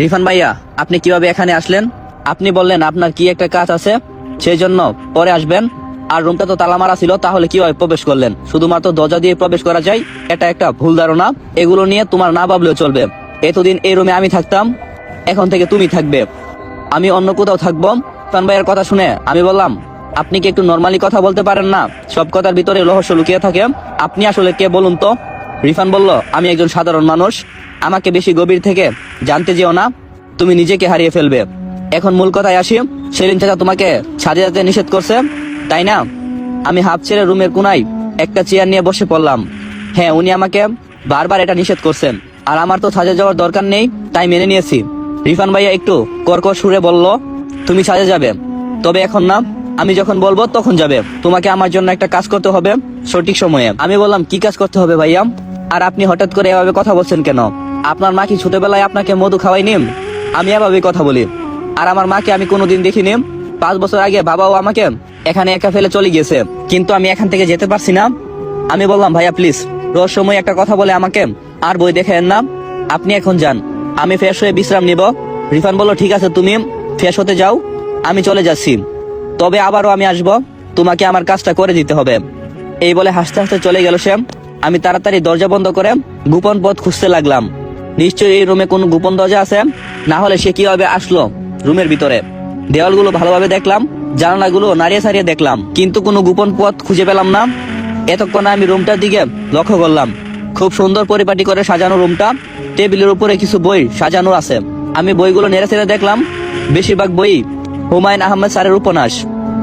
রিফান ভাইয়া, আপনি কিভাবে এখানে আসলেন? আপনি বললেন আপনার কি একটা কাজ আছে, সেই জন্য পরে আসবেন। আর রুমটা তো তালা মারা ছিল, তাহলে কিভাবে প্রবেশ করলেন? শুধুমাত্র দরজা দিয়ে প্রবেশ করা যায়, এটা একটা ভুল ধারণা। এগুলো নিয়ে তোমার না ভাবলেও চলবে। এতদিন এই রুমে আমি থাকতাম, এখন থেকে তুমি থাকবে। আমি অন্য কোথাও থাকবো। রিফান ভাইয়ের কথা শুনে আমি বললাম, আপনি কি একটু নর্মালি কথা বলতে পারেন না? সব কথার ভিতরে রহস্য লুকিয়ে থাকে। আপনি আসলে কে বলুন তো? রিফান বলল, আমি একজন সাধারণ মানুষ, আমাকে বেশি গভীর থেকে জানতে যেও না, তুমি নিজেকে হারিয়ে ফেলবে। এখন মূল কথায় আসি। সেলিম চাচা তোমাকে সাজে যেতে নিষেধ করছে, তাই না? আমি হাফ ছেড়ে রুমের কোনায় একটা চেয়ার নিয়ে বসে পড়লাম। হ্যাঁ, উনি আমাকে বারবার এটা নিষেধ করছেন, আর আমার তো সাজে যাওয়ার দরকার নেই, তাই মেনে নিয়েছি। রিফান ভাইয়া একটু কর্কশ সুরে বলল, তুমি সাজে যাবে, তবে এখন না, আমি যখন বলবো তখন যাবে। তোমাকে আমার জন্য একটা কাজ করতে হবে সঠিক সময়ে। আমি বললাম, কি কাজ করতে হবে ভাইয়া? আর আপনি হঠাৎ করে এভাবে কথা বলছেন কেন? আপনার মা কি ছোটবেলায় আপনাকে মধু খাওয়াইনি? আমি এভাবে কথা বলি। আর আমার মাকে আমি কোনোদিন দেখিনি। 5 বছর আগে বাবাও আমাকে এখানে একা ফেলে চলে গিয়েছে, কিন্তু আমি এখান থেকে যেতে পারছি না। আমি বললাম, ভাইয়া প্লিজ, রহস্যময় একটা কথা বলে আমাকে আর বই দেখেন না, আপনি এখন যান, আমি ফ্রেশ হয়ে বিশ্রাম নিব। রিফান বলল, ঠিক আছে, তুমি ফ্রেশ হতে যাও, আমি চলে যাচ্ছি, তবে আবারও আমি আসবো, তোমাকে আমার কাজটা করে দিতে হবে। এই বলে হাসতে হাসতে চলে গেল সে। আমি তাড়াতাড়ি দরজা বন্ধ করে গোপন পথ খুঁজতে লাগলাম। নিশ্চয়ই এই রুমে কোনো গোপন দরজা আছে, না হলে সে কিভাবে আসলো রুমের ভিতরে? দেওয়ালগুলো ভালোভাবে দেখলাম, জানালাগুলো নাড়িয়ে সারিয়ে দেখলাম, কিন্তু কোনো গোপন পথ খুঁজে পেলাম না। এতক্ষণে আমি রুমটার দিকে লক্ষ্য করলাম। খুব সুন্দর পরিপাটি করে সাজানো রুমটা। টেবিলের উপরে কিছু বই সাজানো আছে। আমি বইগুলো নেড়ে ছেড়ে দেখলাম, বেশিরভাগ বই হুমায়ুন আহমেদ স্যারের উপন্যাস।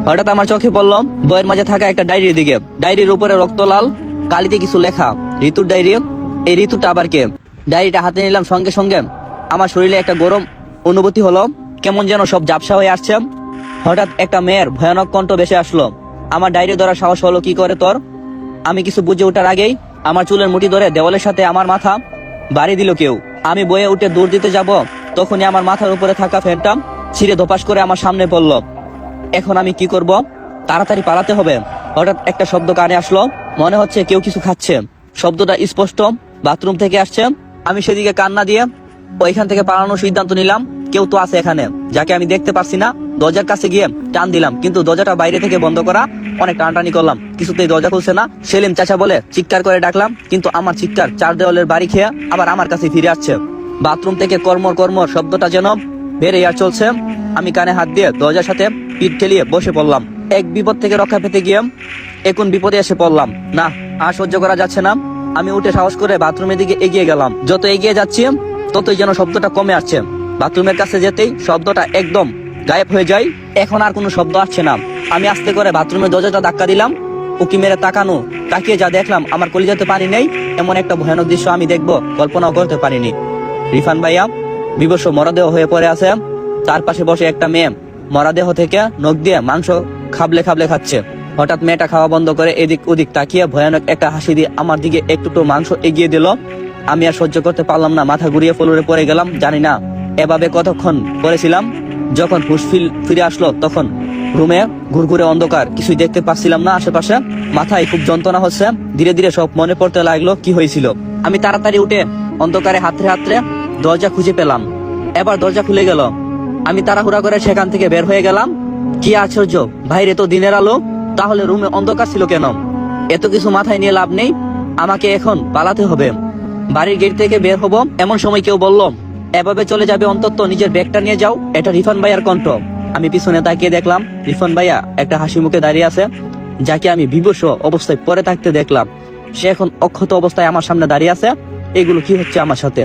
হঠাৎ আমার চোখে পড়ল বইয়ের মাঝে থাকা একটা ডায়েরির দিকে। ডায়েরির উপরে রক্তলাল কালিতে কিছু লেখা, ঋতুর ডায়েরি। এই ঋতুটা আবার কে? ডায়েরিটা হাতে নিলাম, সঙ্গে সঙ্গে আমার শরীরে একটা গরম অনুভূতি হলো, কেমন যেন সব ঝাপসা হয়ে আসছে। হঠাৎ একটা মেয়ের ভয়ানক কণ্ঠ ভেসে আসলো, আমার ডায়েরি ধরার সাহস হলো কি করে তোর? আমি কিছু বুঝে ওঠার আগেই আমার চুলের মুঠি ধরে দেওয়ালের সাথে আমার মাথা বাড়ি দিল কেউ। আমি বয়ে উঠে দূর দিতে যাব, তখনই আমার মাথার উপরে থাকা ফ্যানটা ছিঁড়ে ধপাস করে আমার সামনে পড়ল। এখন আমি কি করব? তাড়াতাড়ি পালাতে হবে। হঠাৎ একটা শব্দ কানে আসলো, মনে হচ্ছে কেউ কিছু খাচ্ছে। শব্দটা স্পষ্ট বাথরুম থেকে আসছে। আমি সেদিকে কান্না দিয়ে ওইখান থেকে পালানোর সিদ্ধান্ত নিলাম। কেউ তো আছে এখানে, যাকে আমি দেখতে পারছি না। দরজার কাছে গিয়ে টান দিলাম, কিন্তু দরজাটা বাইরে থেকে বন্ধ করা। অনেক টানটানি করলাম, কিছুতেই দরজা খুলছে না। সেলিম চাচা বলে চিৎকার করে ডাকলাম, কিন্তু আমার চিৎকার 4 দেওয়ালের বাড়ি খেয়ে আবার আমার কাছে ফিরে আসছে। বাথরুম থেকে কর্মর কর্মর শব্দটা যেন বেড়ে আর চলছে। আমি কানে হাত দিয়ে দরজার সাথে পিঠ ঠেলিয়ে বসে পড়লাম। এক বিপদ থেকে রক্ষা পেতে গিয়ে এখন বিপদে এসে পড়লাম। না, আর সহ্য করা যাচ্ছে না। আমি উঠে সাহস করে বাথরুমের দিকে এগিয়ে গেলাম। যত এগিয়ে যাচ্ছি, ততই যেন শব্দটা কমে আসছে। বাথরুমের কাছে যেতেই শব্দটা একদম গায়েব হয়ে যায়। এখন আর কোনো শব্দ আসছে না। আমি আস্তে করে বাথরুমের দরজাটা ধাক্কা দিলাম। উকি মেরে তাকিয়ে যা দেখলাম, আমার কলিজাতে পানি নেই। এমন একটা ভয়ানক দৃশ্য আমি দেখবো কল্পনাও করতে পারিনি। রিফান ভাইয়া বিবশ মরদেহ হয়ে পড়ে আছে। তার পাশে বসে একটা মেয়ে মরদেহ থেকে নখ দিয়ে মাংস খাবলে খাবলে খাচ্ছে। হঠাৎ মেয়েটা খাওয়া বন্ধ করে এদিক ওদিক তাকিয়ে ভয়ানক একটা হাসি দিয়ে আমার দিকে একটু মাংস এগিয়ে দিল। আমি আর সহ্য করতে পারলাম না, মাথা ঘুরিয়ে ফ্লোরে পড়ে গেলাম। জানি না এভাবে কতক্ষণ পড়েছিলাম। যখন হুঁশ ফিরে আসলো, তখন রুমে ঘুরঘুরে অন্ধকার, কিছুই দেখতে পাচ্ছিলাম না আশেপাশে। মাথায় খুব যন্ত্রণা হচ্ছে। ধীরে ধীরে সব মনে পড়তে লাগলো কি হয়েছিল। আমি তাড়াতাড়ি উঠে অন্ধকারে হাতড়ে হাতড়ে দরজা খুঁজে পেলাম। এবার দরজা খুলে গেল। আমি তাড়াহুড়া করে সেখান থেকে বের হয়ে গেলাম। কি আশ্চর্য, বাইরে তো দিনের আলো, তাহলে রুমে অন্ধকার ছিল কেন? এত কিছু মাথায় নিয়ে লাভ নেই, আমাকে এখন পালাতে হবে। বাড়ির গেট থেকে বের হব এমন সময় কেউ বলল, এভাবে চলে যাবে অন্তত নিজের ব্যাগটা নিয়ে যাও। এটা রিফান ভাইয়ার কণ্ঠ। আমি পিছনে তাকিয়ে দেখলাম রিফান ভাইয়া একটা হাসি মুখে দাঁড়িয়ে আছে, যাকে আমি বিবশ অবস্থায় পরে থাকতে দেখলাম। সে এখন অক্ষত অবস্থায় আমার সামনে দাঁড়িয়ে আছে। এগুলো কি হচ্ছে আমার সাথে?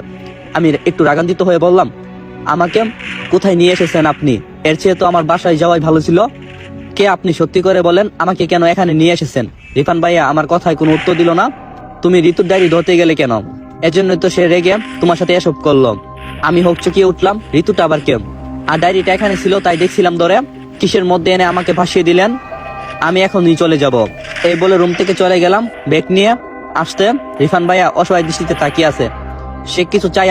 আমি একটু রাগান্বিত হয়ে বললাম, আমাকে কোথায় নিয়ে এসেছেন আপনি? এর চেয়ে তো আমার বাসায় যাওয়াই ভালো ছিল। কে আপনি? সত্যি করে বলেন, আমাকে কেন এখানে নিয়ে এসেছেন? রিফান ভাইয়া আমার কথায় কোনো উত্তর দিল না। তুমি ঋতুর ডায়েরি ধরতে গেলে কেন? এজন্যই তো সে রেগে তোমার সাথে এসব করলো। আমি হকচকিয়ে উঠলাম, ঋতুটা আবার কেউ? আর ডায়েরিটা এখানে ছিল, তাই দেখছিলাম ধরে। কিসের মধ্যে এনে আমাকে ভাসিয়ে দিলেন? আমি এখনই চলে যাব। এই বলে রুম থেকে চলে গেলাম ব্যাগ নিয়ে। আসতে রিফান ভাইয়া অসহায় দৃষ্টিতে তাকিয়ে আছে। সে কিছু চাই